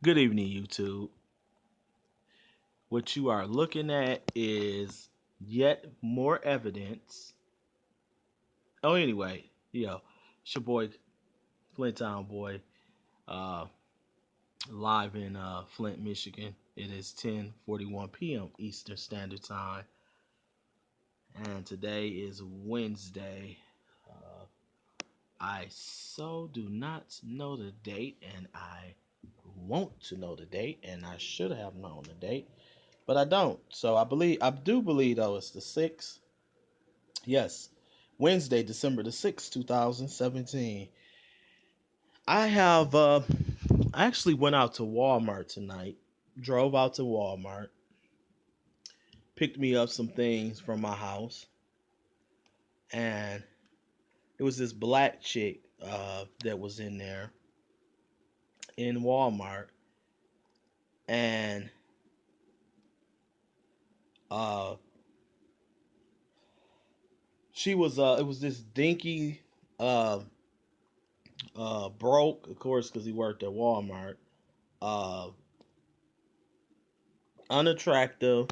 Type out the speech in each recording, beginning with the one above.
Good evening, YouTube. What you are looking at is yet more evidence. Oh, anyway, it's your boy, Flint Town Boy, uh, live in Flint, Michigan. It is 10:41 p.m. Eastern Standard Time, and today is Wednesday. Uh, I so do not know the date, and I want to know the date, and I should have known the date, but I don't. So I do believe though it's the 6th. Yes, Wednesday, December the 6th, 2017. I actually went out to Walmart tonight. Drove out to Walmart, picked me up some things from my house, and it was this black chick that was in there in Walmart, and uh, she was it was this dinky uh, broke, of course, because he worked at Walmart. Uh, Unattractive,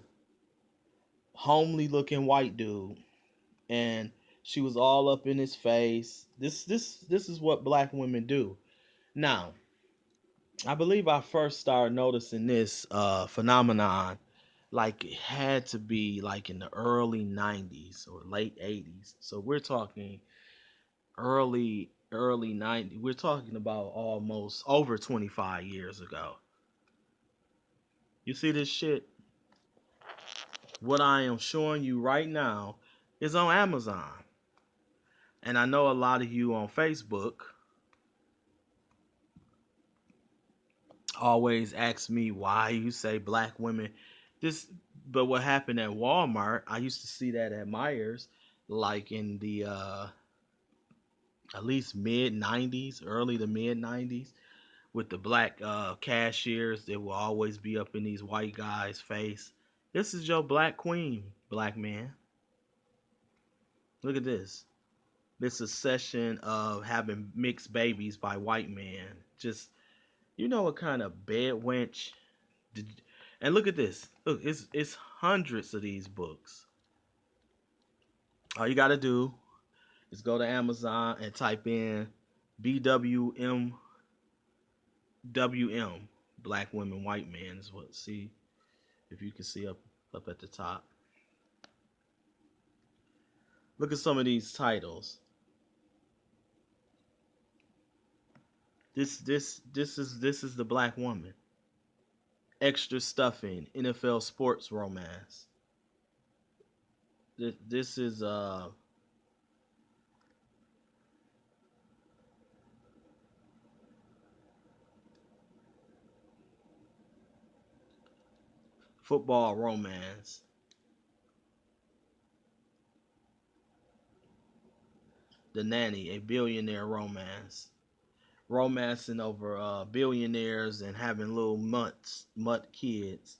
homely looking white dude, and she was all up in his face. This is what black women do. Now, I believe I first started noticing this phenomenon like it had to be like in the early 90s or late 80s. So we're talking early 90s. We're talking about almost over 25 years ago. You see this shit? What I am showing you right now is on Amazon. And I know a lot of you on Facebook always ask me why you say black women. This, but what happened at Walmart? I used to see that at Myers, like in the at least mid '90s, early to mid '90s, with the black cashiers that will always be up in these white guys' face. This is your black queen, black man. Look at this. This is a session of having mixed babies by white men. Just you know what kind of bed wench. Did, and look at this. Look, it's hundreds of these books. All you gotta do is go to Amazon and type in BWMWM, Black Women, White Men is what. See if you can see up at the top. Look at some of these titles. This is the black woman. Extra stuffing, NFL sports romance. This is football romance. The Nanny, a billionaire romance. Romancing over billionaires and having little mutt kids.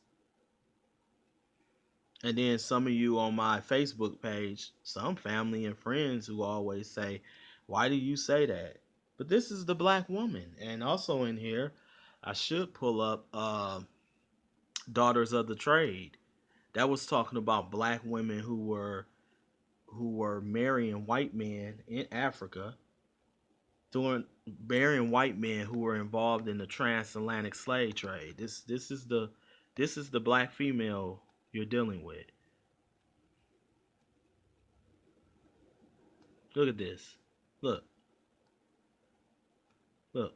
And then some of you on my Facebook page, some family and friends who always say, "Why do you say that?" But this is the black woman, and also in here, I should pull up Daughters of the Trade. That was talking about black women who were marrying white men in Africa, doing marrying white men who were involved in the transatlantic slave trade. This is the black female you're dealing with. Look at this. Look, look.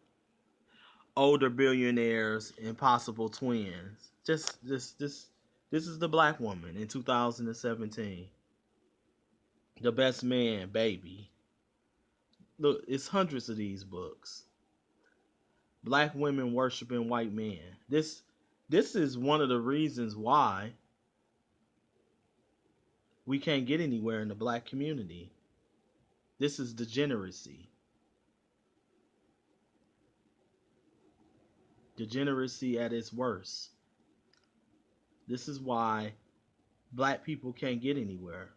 Older billionaires, impossible twins. Just this is the black woman in 2017. The best man, baby. Look, it's hundreds of these books. Black women worshiping white men. This is one of the reasons why we can't get anywhere in the black community. This is degeneracy. Degeneracy at its worst. This is why black people can't get anywhere.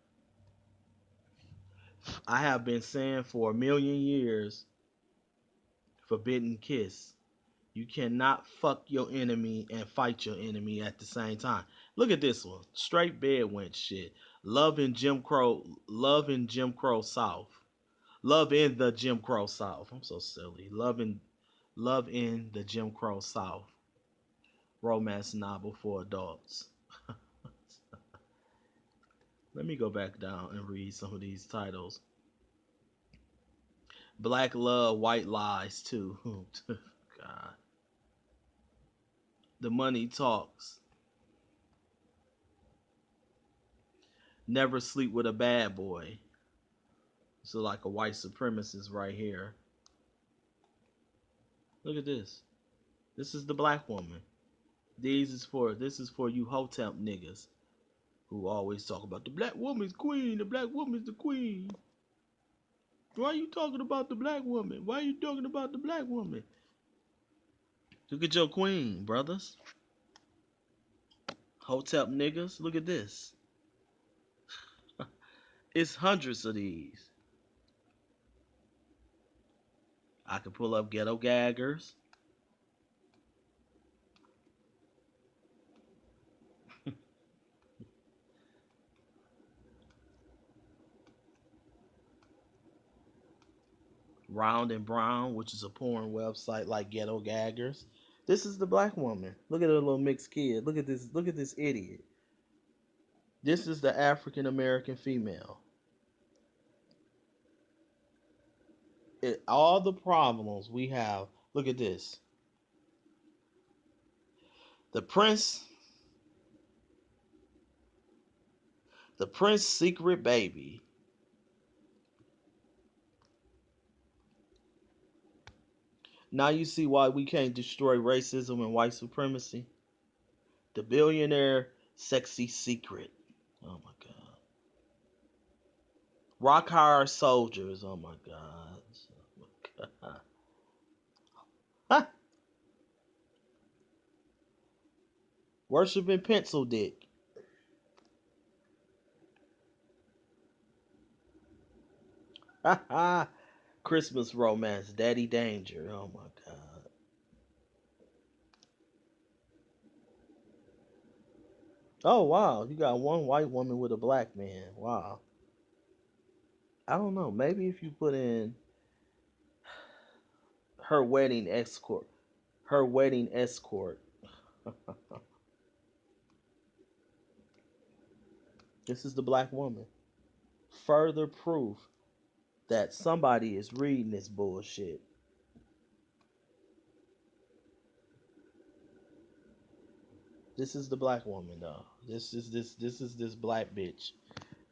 I have been saying for a million years, forbidden kiss. You cannot fuck your enemy and fight your enemy at the same time. Look at this one. Straight bed went shit. Love in Jim Crow. Love in Jim Crow South. Love in the Jim Crow South. I'm so silly. Love in the Jim Crow South. Romance novel for adults. Let me go back down and read some of these titles. Black Love, White Lies too. God. The Money Talks. Never Sleep with a Bad Boy. So like a white supremacist right here. Look at this. This is the black woman. This is for you hotep niggas who always talk about the black woman's queen, the black woman's the queen. Why are you talking about the black woman? Why are you talking about the black woman? Look at your queen, brothers. Hotep niggas, look at this. It's hundreds of these. I can pull up Ghetto Gaggers. Round and Brown, which is a porn website like Ghetto Gaggers. This is the black woman. Look at her little mixed kid. Look at this. Look at this idiot. This is the African American female. All the problems we have. Look at this. The Prince. The Prince secret baby. Now you see why we can't destroy racism and white supremacy. The billionaire sexy secret. Oh my god. Rock hard soldiers. Oh my god. Oh my god. Worshiping pencil dick. Christmas romance. Daddy Danger. Oh my god. Oh wow. You got one white woman with a black man. Wow. I don't know. Maybe if you put in her wedding escort. Her wedding escort. This is the black woman. Further proof that somebody is reading this bullshit. This is the black woman though. This is this black bitch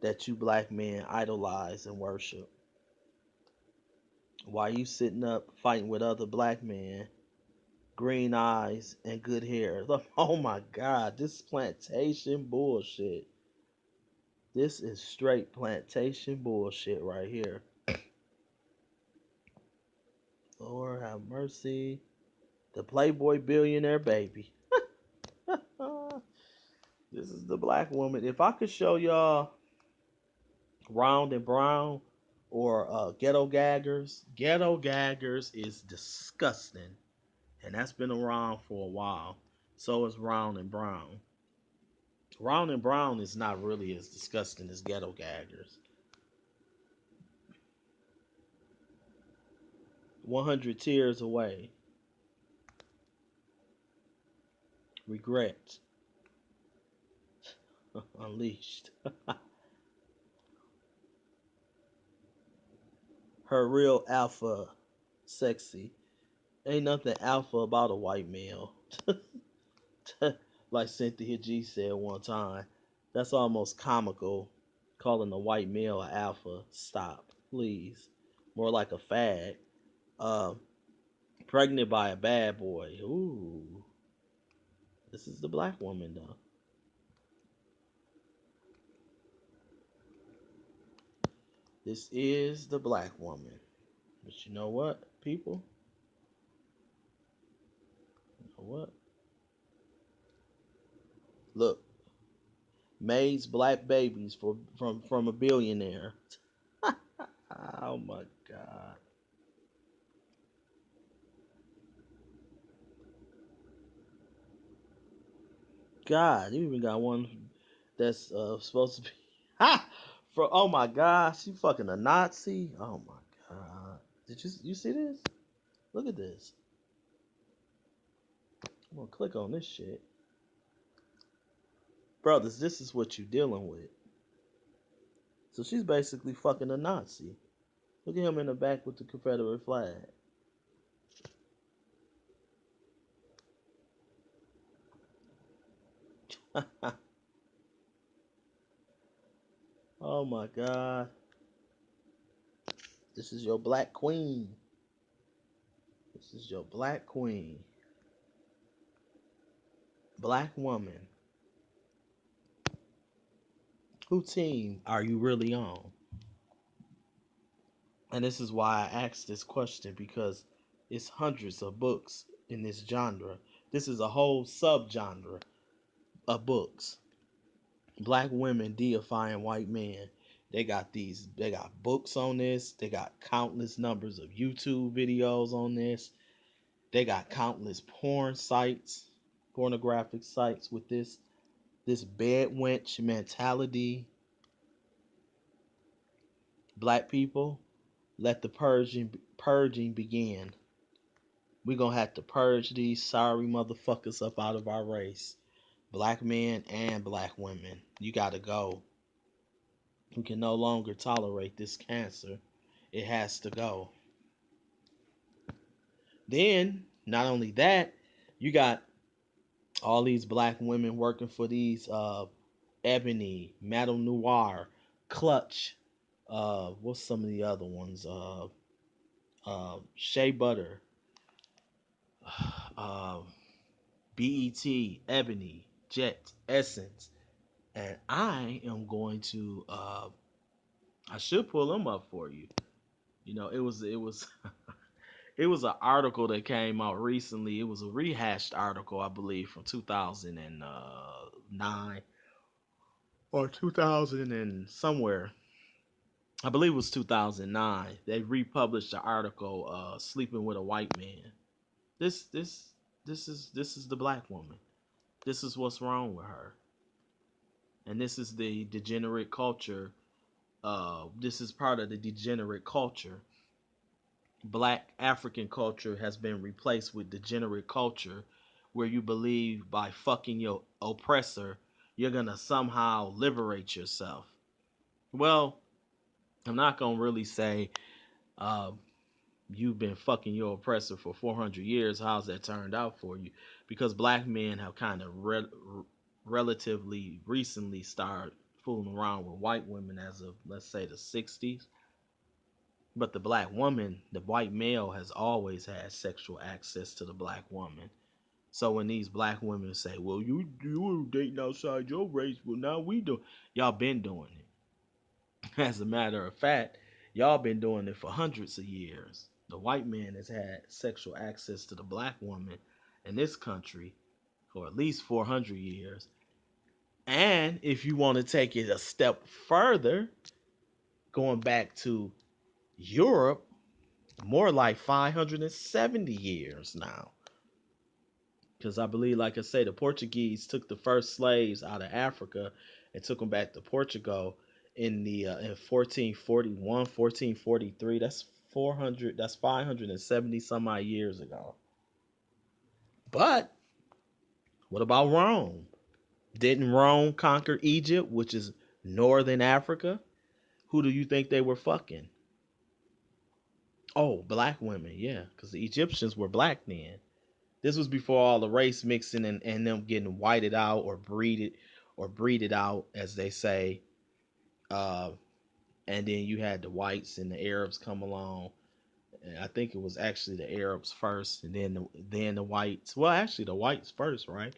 that you black men idolize and worship. Why you sitting up fighting with other black men, green eyes and good hair? Oh my god, this plantation bullshit. This is straight plantation bullshit right here. Lord have mercy. The Playboy billionaire baby. This is the black woman. If I could show y'all Round and Brown or Ghetto Gaggers is disgusting. And that's been around for a while. So is Round and Brown. Round and Brown is not really as disgusting as Ghetto Gaggers. 100 Tears Away. Regret. Unleashed. Her real alpha. Sexy. Ain't nothing alpha about a white male. Like Cynthia G said one time. That's almost comical. Calling a white male an alpha. Stop, please. More like a fag. Uh, Pregnant by a bad boy. Ooh. This is the black woman though. This is the black woman. But you know what, people? You know what? Look, Maid's black babies from a billionaire. Oh my god. God, you even got one that's supposed to be ha for oh my God, she fucking a Nazi. Oh my God, did you see this? Look at this. I'm gonna click on this shit, brothers. This is what you dealing with. So she's basically fucking a Nazi. Look at him in the back with the Confederate flag. Oh my God, this is your black queen. This is your black queen, black woman. Who team are you really on? And this is why I asked this question because it's hundreds of books in this genre. This is a whole subgenre of books. Black women deifying white men. They got books on this. They got countless numbers of YouTube videos on this. They got countless porn sites, pornographic sites with this bed wench mentality. Black people, let the purging begin. We're gonna have to purge these sorry motherfuckers up out of our race. Black men and black women. You gotta go. We can no longer tolerate this cancer. It has to go. Then, not only that, you got all these black women working for these Ebony, Madame Noir, Clutch, what's some of the other ones? Shea Butter, uh, BET, Ebony, Jet, Essence, and I am going to. I should pull them up for you. You know, it was it was an article that came out recently. It was a rehashed article, I believe, from 2009 or 2000 and somewhere. I believe it was 2009. They republished the article, "Sleeping with a White Man." This this this is the black woman. This is what's wrong with her, and this is the degenerate culture. This is part of the degenerate culture. Black African culture has been replaced with degenerate culture, where you believe by fucking your oppressor, you're gonna somehow liberate yourself. Well, I'm not gonna really say uh, you've been fucking your oppressor for 400 years. How's that turned out for you? Because black men have kind of relatively recently started fooling around with white women as of, let's say, the 60s. But the black woman, the white male, has always had sexual access to the black woman. So when these black women say, "Well, you were dating outside your race, well now we do," y'all been doing it. As a matter of fact, y'all been doing it for hundreds of years. The white man has had sexual access to the black woman in this country for at least 400 years. And if you want to take it a step further, going back to Europe, more like 570 years now. Because I believe, like I say, the Portuguese took the first slaves out of Africa and took them back to Portugal in 1441, 1443. That's 400. That's 570 some odd years ago. But what about Rome? Didn't Rome conquer Egypt, which is northern Africa? Who do you think they were fucking? Oh, black women, yeah, because the Egyptians were black then. This was before all the race mixing and them getting whited out or breeded out, as they say. Uh, and then you had the whites and the Arabs come along. And I think it was actually the Arabs first, and then the whites. Well, actually, the whites first, right?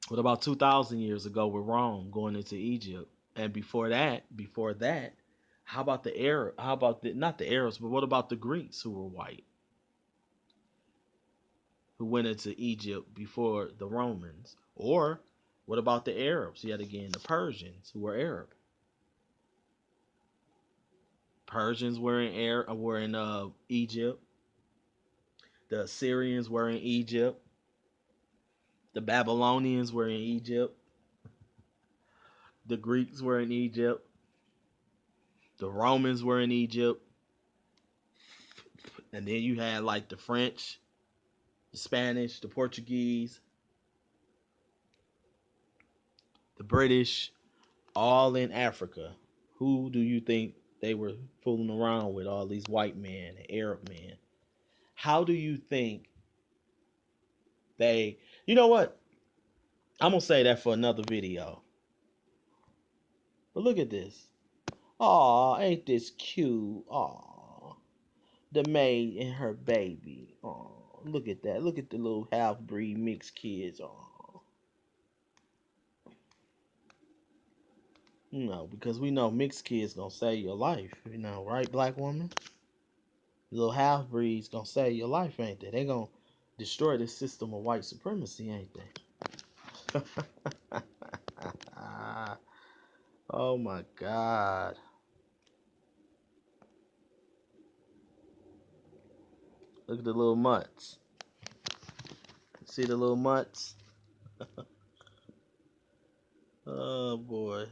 What about 2,000 years ago with Rome going into Egypt? And before that, how about the Arab? How about not the Arabs, but what about the Greeks who were white, who went into Egypt before the Romans? Or what about the Arabs? Yet again, the Persians who were Arab. Persians were in Egypt. The Assyrians were in Egypt. The Babylonians were in Egypt. The Greeks were in Egypt. The Romans were in Egypt. And then you had like the French, the Spanish, the Portuguese, the British, all in Africa. Who do you think they were fooling around with? All these white men and Arab men. How do you think they? You know what? I'm gonna say that for another video. But look at this. Aw, ain't this cute? Aw, the maid and her baby. Aw, look at that. Look at the little half breed mixed kids. Aw. Because we know mixed kids gonna save your life. Right, black woman? Little half breeds gonna save your life, ain't they? They gonna destroy this system of white supremacy, ain't they? Oh my God. Look at the little mutts. See the little mutts? Oh boy.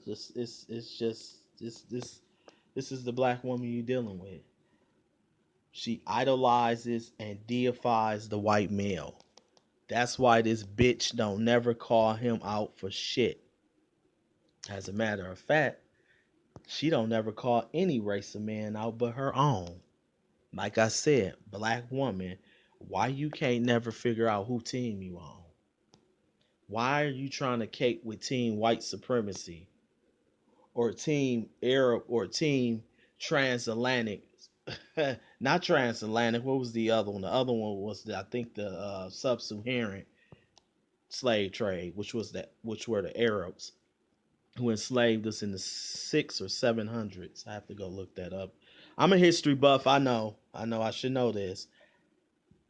It's just this is the black woman you're dealing with. She idolizes and deifies the white male. That's why this bitch don't never call him out for shit. As a matter of fact, she don't never call any race of man out but her own. Like I said, black woman, why you can't never figure out who team you on? Why are you trying to cape with team white supremacy or team Arab or team transatlantic? Not transatlantic. What was the other one? The other one was I think the sub-Saharan slave trade, which were the Arabs who enslaved us in the 600s or 700s. I have to go look that up. I'm a history buff. I know. I should know this,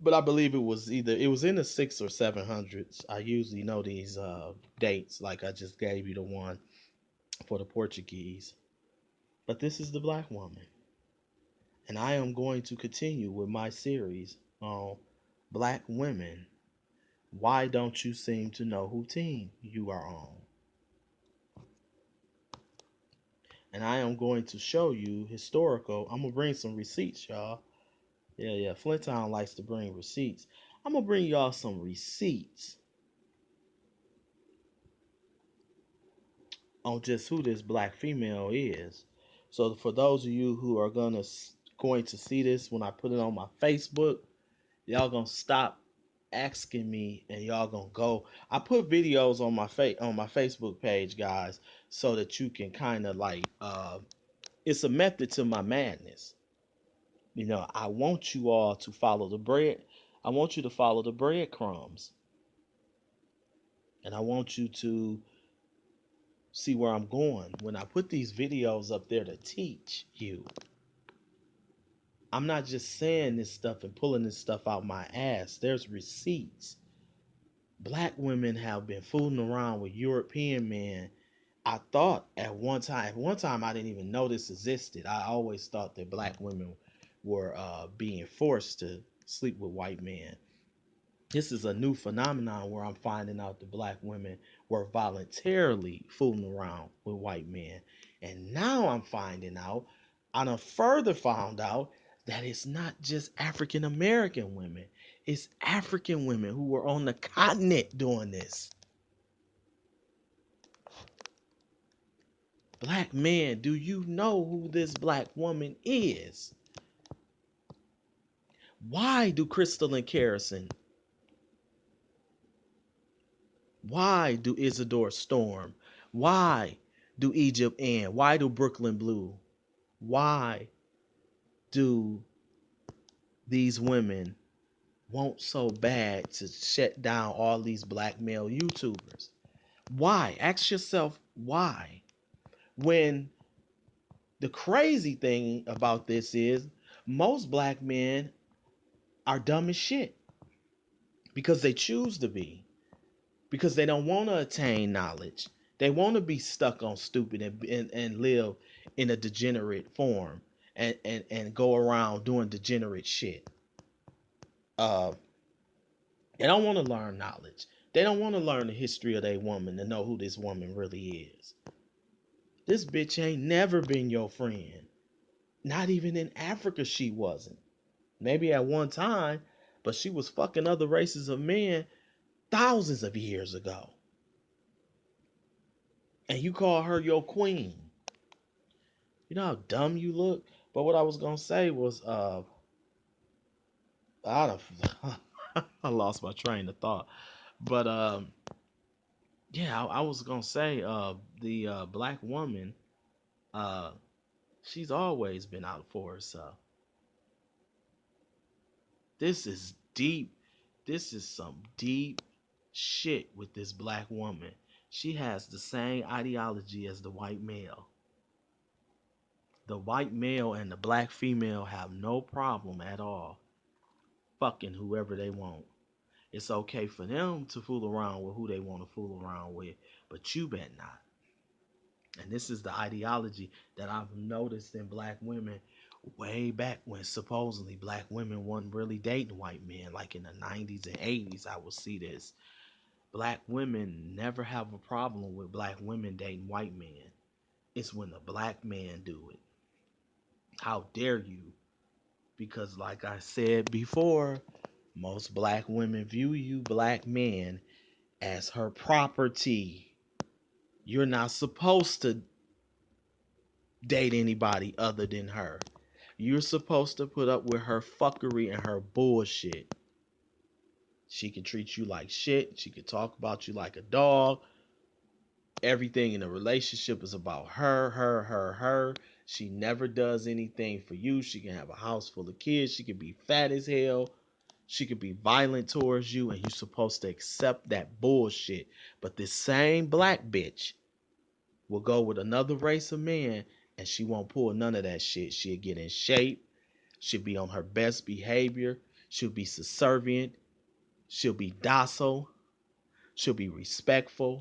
but I believe it was in the 600s or 700s. I usually know these dates, like I just gave you the one for the Portuguese. But this is the black woman, and I am going to continue with my series on black women. Why don't you seem to know who team you are on? And I am going to show you historical. I'm gonna bring some receipts, y'all. Yeah. Flintown likes to bring receipts. I'm gonna bring y'all some receipts on just who this black female is. So for those of you who are going to see this when I put it on my Facebook, y'all gonna stop asking me and y'all gonna go. I put videos on my Facebook page, guys, so that you can kind of like it's a method to my madness. I want you all to follow the bread. I want you to follow the breadcrumbs. And I want you to see where I'm going. When I put these videos up there to teach you, I'm not just saying this stuff and pulling this stuff out my ass. There's receipts. Black women have been fooling around with European men. I thought at one time I didn't even know this existed. I always thought that black women were being forced to sleep with white men. This is a new phenomenon where I'm finding out that black women were voluntarily fooling around with white men. And now I'm finding out, I done further found out that it's not just African American women, it's African women who were on the continent doing this. Black man, do you know who this black woman is? Why do Crystal and Kerrison? Why do Isidore Storm? Why do Egypt Ann? Why do Brooklyn Blue? Why do these women want so bad to shut down all these black male YouTubers? Why? Ask yourself why. When the crazy thing about this is most black men are dumb as shit because they choose to be, because they don't want to attain knowledge. They want to be stuck on stupid and live in a degenerate form. and go around doing degenerate shit. Uh, they don't want to learn knowledge. They don't want to learn the history of their woman to know who this woman really is. This bitch ain't never been your friend. Not even in Africa, she wasn't. Maybe at one time, but she was fucking other races of men thousands of years ago. And you call her your queen. You know how dumb you look? But what I was gonna say was I don't I lost my train of thought. But yeah, I was gonna say the black woman, uh she's always been out for herself. This is deep. This is some deep shit with this black woman. She has the same ideology as the white male. The white male and the black female have no problem at all fucking whoever they want. It's okay for them to fool around with who they want to fool around with, but you bet not. And this is the ideology that I've noticed in black women way back when supposedly black women weren't really dating white men. Like in the 90s and 80s, I would see this. Black women never have a problem with black women dating white men. It's when the black man do it. How dare you? Because like I said before, most black women view you black men as her property. You're not supposed to date anybody other than her. You're supposed to put up with her fuckery and her bullshit. She can treat you like shit. She can talk about you like a dog. Everything in the relationship is about her, her, her, her. She never does anything for you. She can have a house full of kids. She can be fat as hell. She could be violent towards you, and you're supposed to accept that bullshit. But this same black bitch will go with another race of men, and she won't pull none of that shit. She'll get in shape. She'll be on her best behavior. She'll be subservient. She'll be docile. She'll be respectful.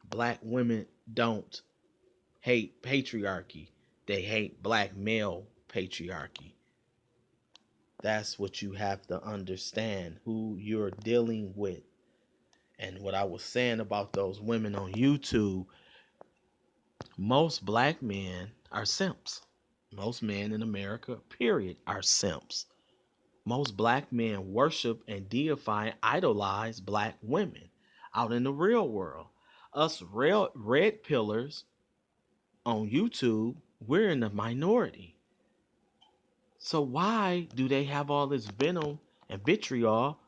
Black women don't hate patriarchy. They hate black male patriarchy. That's what you have to understand, who you're dealing with. And what I was saying about those women on YouTube, most black men are simps. Most men in America, period, are simps. Most black men worship and deify and idolize black women out in the real world. Us real red pillars on YouTube, we're in the minority. So why do they have all this venom and vitriol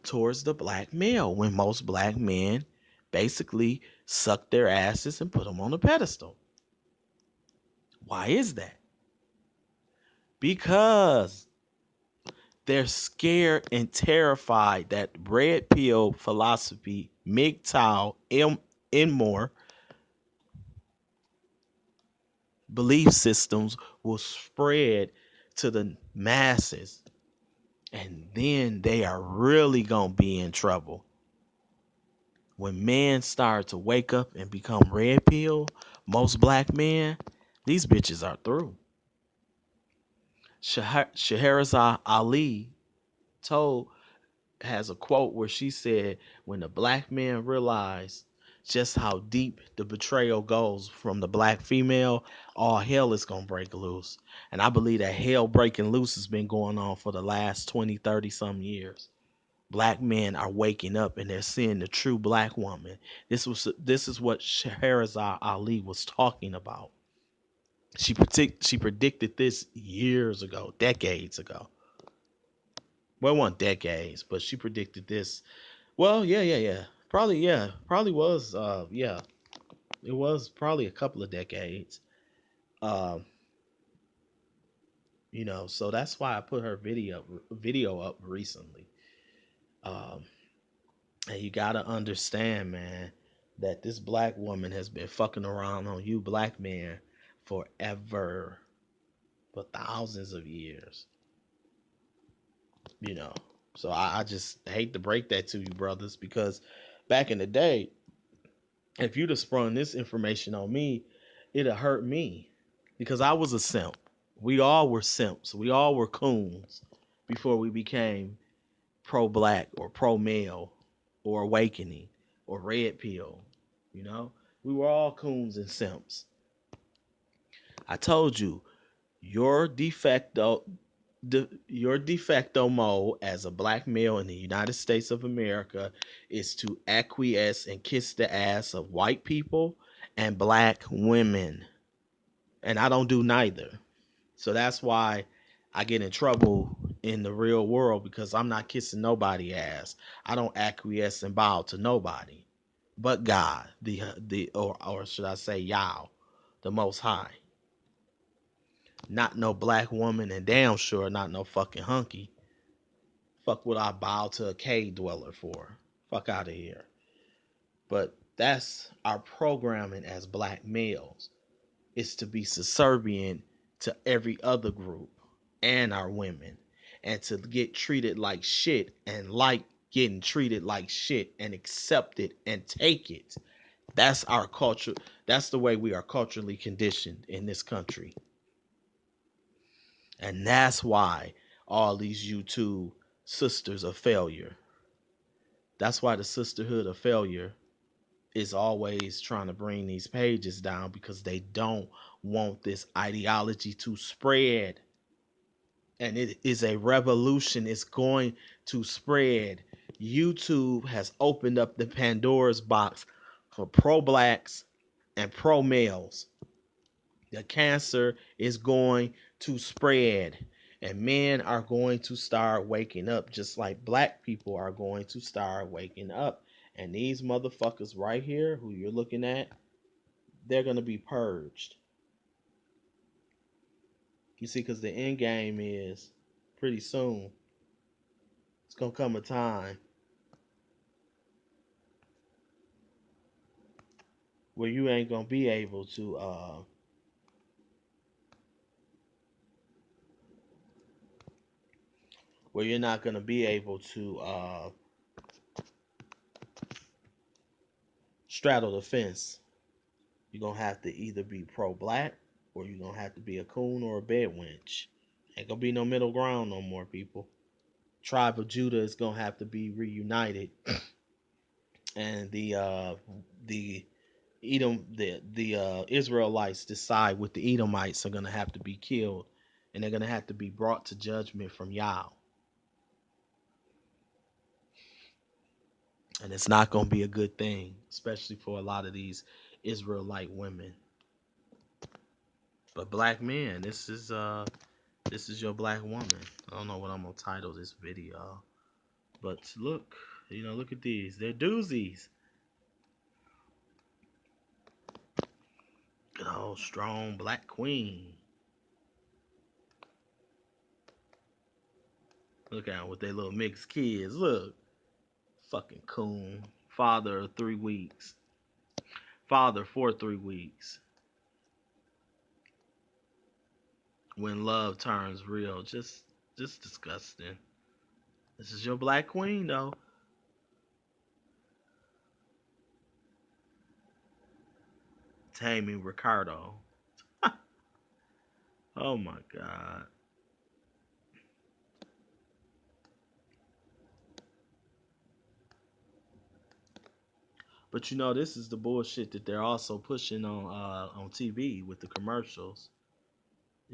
towards the black male when most black men basically suck their asses and put them on a pedestal? Why is that? Because they're scared and terrified that red pill philosophy, MGTOW, and more belief systems will spread to the masses. And then they are really going to be in trouble. When men start to wake up and become red pill, most black men, these bitches are through. Scheherazade Ali told has a quote where she said, when the black man realized just how deep the betrayal goes from the black female, all hell is going to break loose. And I believe that hell breaking loose has been going on for the last 20, 30 some years. Black men are waking up and they're seeing the true black woman. This is what Scheherazade Ali was talking about. She predicted this years ago, decades ago. Well, it wasn't decades, but she predicted this. Well, yeah. Probably was. Yeah, it was probably a couple of decades. Um, so that's why I put her video up recently. Um, and you gotta understand, man, that this black woman has been fucking around on you black men forever, for thousands of years. You know, so I just hate to break that to you, brothers, because back in the day, if you'd have sprung this information on me, it'd have hurt me because I was a simp. We all were simps. We all were coons before we became pro black or pro male or awakening or red pill. You know, we were all coons and simps. I told you your your de facto mode as a black male in the United States of America is to acquiesce and kiss the ass of white people and black women. And I don't do neither. So that's why I get in trouble in the real world because I'm not kissing nobody ass. I don't acquiesce and bow to nobody but God, or should I say Yah, the Most High. Not no black woman, and damn sure not no fucking hunky. Fuck would I bow to a cave dweller for? Fuck out of here. But that's our programming as black males. Is to be subservient to every other group and our women, and to get treated like shit and like getting treated like shit and accept it and take it. That's our culture. That's the way we are culturally conditioned in this country. And that's why all these YouTube sisters of failure. That's why the sisterhood of failure is always trying to bring these pages down because they don't want this ideology to spread. And it is a revolution. It's going to spread. YouTube has opened up the Pandora's box for pro blacks and pro males. The cancer is going to spread, and men are going to start waking up just like black people are going to start waking up. And these motherfuckers right here who you're looking at, they're going to be purged. You see, because the end game is pretty soon. It's going to come a time where you ain't going to be able to, where you're not going to be able to straddle the fence. You're going to have to either be pro black or you're going to have to be a coon or a bed wench. Ain't going to be no middle ground no more, people. Tribe of Judah is going to have to be reunited. And the Israelites decide what the Edomites are going to have to be killed. And they're going to have to be brought to judgment from Yah. And it's not going to be a good thing, especially for a lot of these Israelite women. But black men, this is your black woman. I don't know what I'm gonna title this video, but look, look at these. They're doozies. Good old strong black queen. Look at them with their little mixed kids. Look, fucking coon. Father of 3 weeks. Father for 3 weeks. When love turns real, just disgusting. This is your black queen though. Taming Ricardo. Oh my god. But this is the bullshit that they're also pushing on TV with the commercials.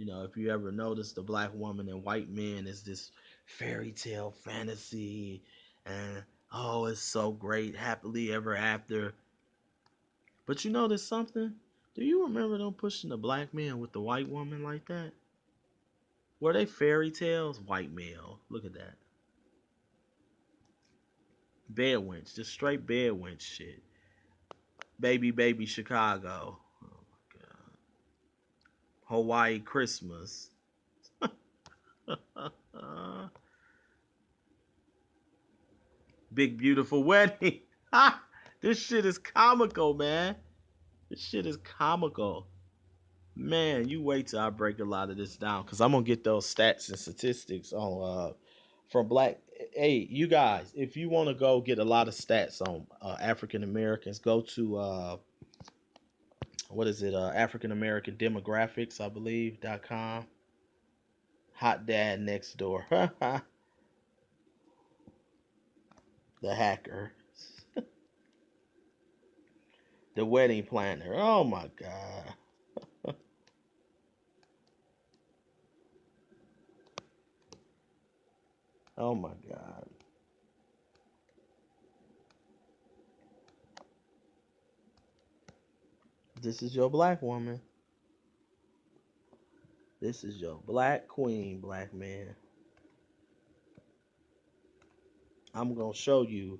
If you ever notice, the black woman and white men is this fairy tale fantasy, and oh, it's so great, happily ever after. But there's something. Do you remember them pushing the black man with the white woman like that? Were they fairy tales? White male. Look at that. Bed wench, just straight bed wench shit. Baby, baby, Chicago. Oh my god. Hawaii Christmas. Big beautiful wedding. This shit is comical, man. This shit is comical. Man, you wait till I break a lot of this down because I'm gonna get those stats and statistics on from black. Hey, you guys, if you want to go get a lot of stats on African Americans, go to what is it? African American Demographics, I believe .com. Hot dad next door. The hacker. The wedding planner. Oh my god. Oh my god. This is your black woman. This is your black queen, black man. I'm gonna show you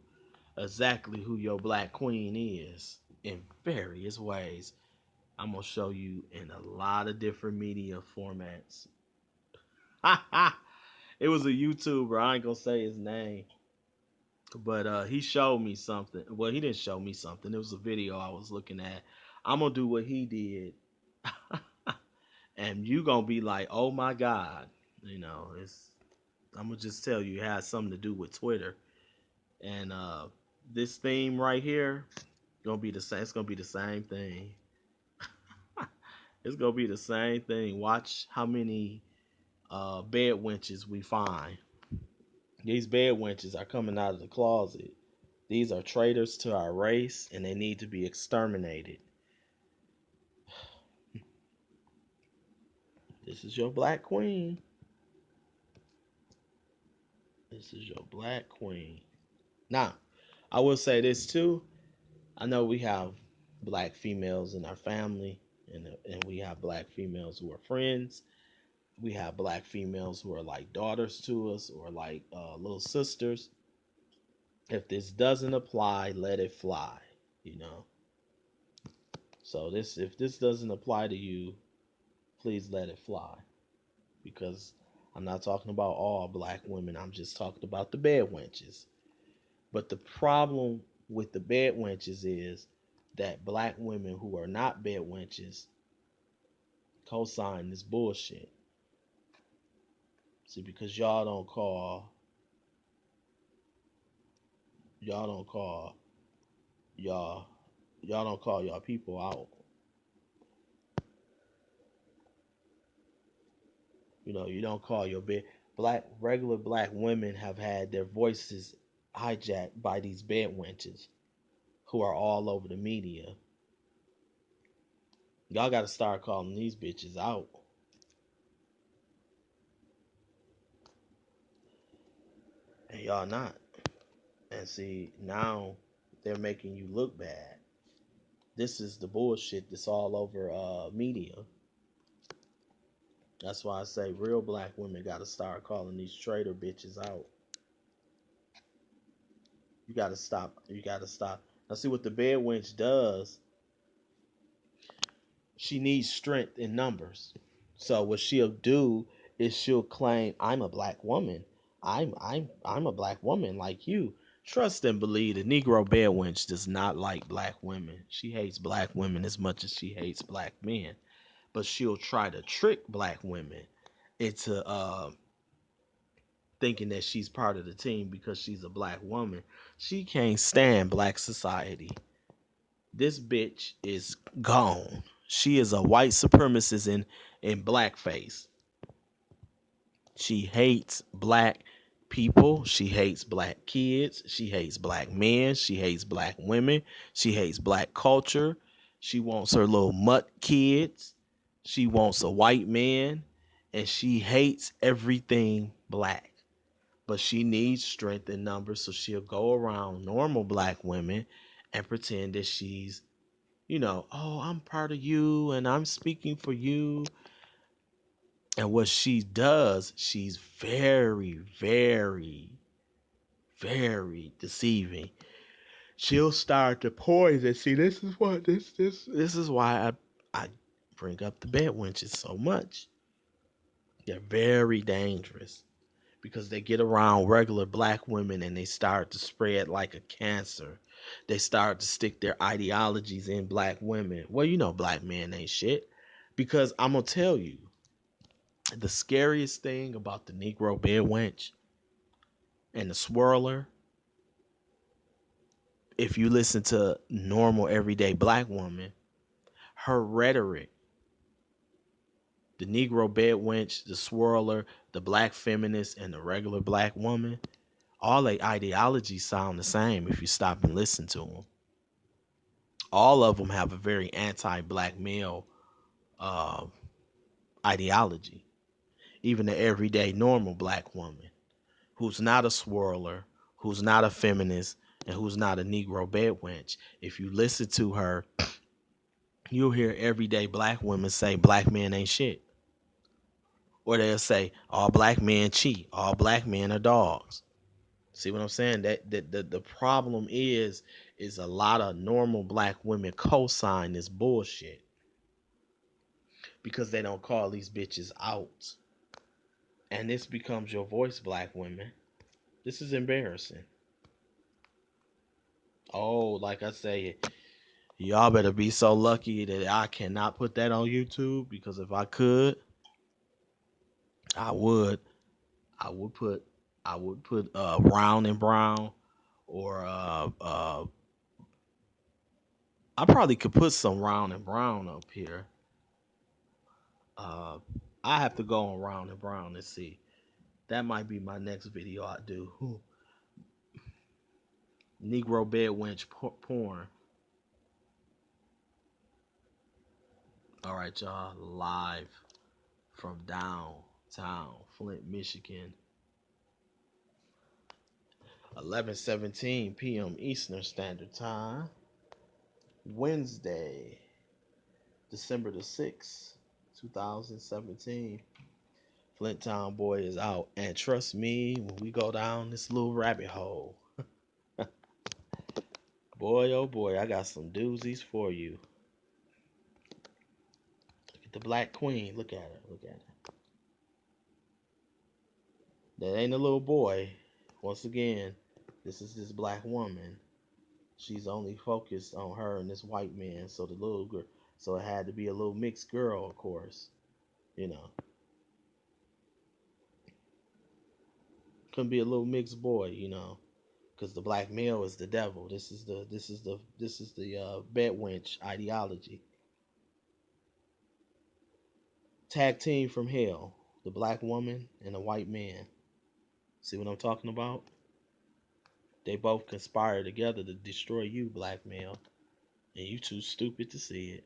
exactly who your black queen is in various ways. I'm gonna show you in a lot of different media formats. It was a YouTuber. I ain't gonna say his name, but he showed me something. Well, he didn't show me something. It was a video I was looking at. I'm gonna do what he did, and you gonna be like, "Oh my god!" You know, it's. I'm gonna just tell you, it has something to do with Twitter, and this theme right here gonna be the same. It's gonna be the same thing. It's gonna be the same thing. Watch how many bed wenches we find. These bed wenches are coming out of the closet. These are traitors to our race, and they need to be exterminated. This is your black queen. This is your black queen. Now, I will say this too. I know we have black females in our family, and we have black females who are friends. We have black females who are like daughters to us or like little sisters. If this doesn't apply, let it fly. You know. So if this doesn't apply to you, please let it fly. Because I'm not talking about all black women. I'm just talking about the bed wenches. But the problem with the bed wenches is that black women who are not bed wenches co-sign this bullshit. See, because y'all don't call y'all y'all don't call y'all people out. You know, you don't call your bed black regular black women have had their voices hijacked by these bed wenches who are all over the media. Y'all got to start calling these bitches out. And y'all not. And see, now they're making you look bad. This is the bullshit that's all over media. That's why I say real black women got to start calling these traitor bitches out. You got to stop. You got to stop. Now, see what the bed wench does. She needs strength in numbers. So what she'll do is she'll claim, "I'm a black woman. I'm a black woman like you." Trust and believe the Negro bed wench does not like black women. She hates black women as much as she hates black men. But she'll try to trick black women into thinking that she's part of the team because she's a black woman. She can't stand black society. This bitch is gone. She is a white supremacist in blackface. She hates black people. She hates black kids. She hates black men. She hates black women. She hates black culture. She wants her little mutt kids. She wants a white man. And she hates everything black. But she needs strength in numbers, so she'll go around normal black women and pretend that she's, oh, I'm part of you and I'm speaking for you. And what she does, she's very, very, very deceiving. She'll start to poison. See, this is why I bring up the bed wenches so much. They're very dangerous because they get around regular black women and they start to spread like a cancer. They start to stick their ideologies in black women. Well, black men ain't shit. Because I'm gonna tell you, the scariest thing about the Negro bed wench and the swirler, if you listen to normal everyday black woman, her rhetoric The Negro bed wench, the swirler, the black feminist, and the regular black woman, all their ideologies sound the same if you stop and listen to them. All of them have a very anti-black male uh, ideology. Even the everyday normal black woman who's not a swirler, who's not a feminist, and who's not a Negro bed wench. If you listen to her, you'll hear everyday black women say black men ain't shit. Or they'll say all black men cheat, all black men are dogs. See what I'm saying? That the problem is a lot of normal black women co-sign this bullshit because they don't call these bitches out. And this becomes your voice, black women. This is embarrassing. Oh, like I say, y'all better be so lucky that I cannot put that on YouTube because if I could, I would. I would put Brown and Brown or I probably could put some Round and Brown up here. Uh I have to go on Round and Brown and see. That might be my next video I do. Negro bed wench porn. All right, y'all, live from downtown Flint, Michigan. 11:17 p.m. Eastern Standard Time. Wednesday, December the 6th, 2017. Flint Town Boy is out. And trust me, when we go down this little rabbit hole, boy, oh boy, I got some doozies for you. Look at the Black Queen. Look at her. Look at her. That ain't a little boy. Once again, this is this black woman. She's only focused on her and this white man. So the little girl, so it had to be a little mixed girl, of course. You know, couldn't be a little mixed boy. You know, because the black male is the devil. This is the bed wench ideology. Tag team from hell. The black woman and the white man. See what I'm talking about? They both conspire together to destroy you, black male. And you too stupid to see it.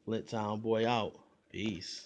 Flint Town Boy out. Peace.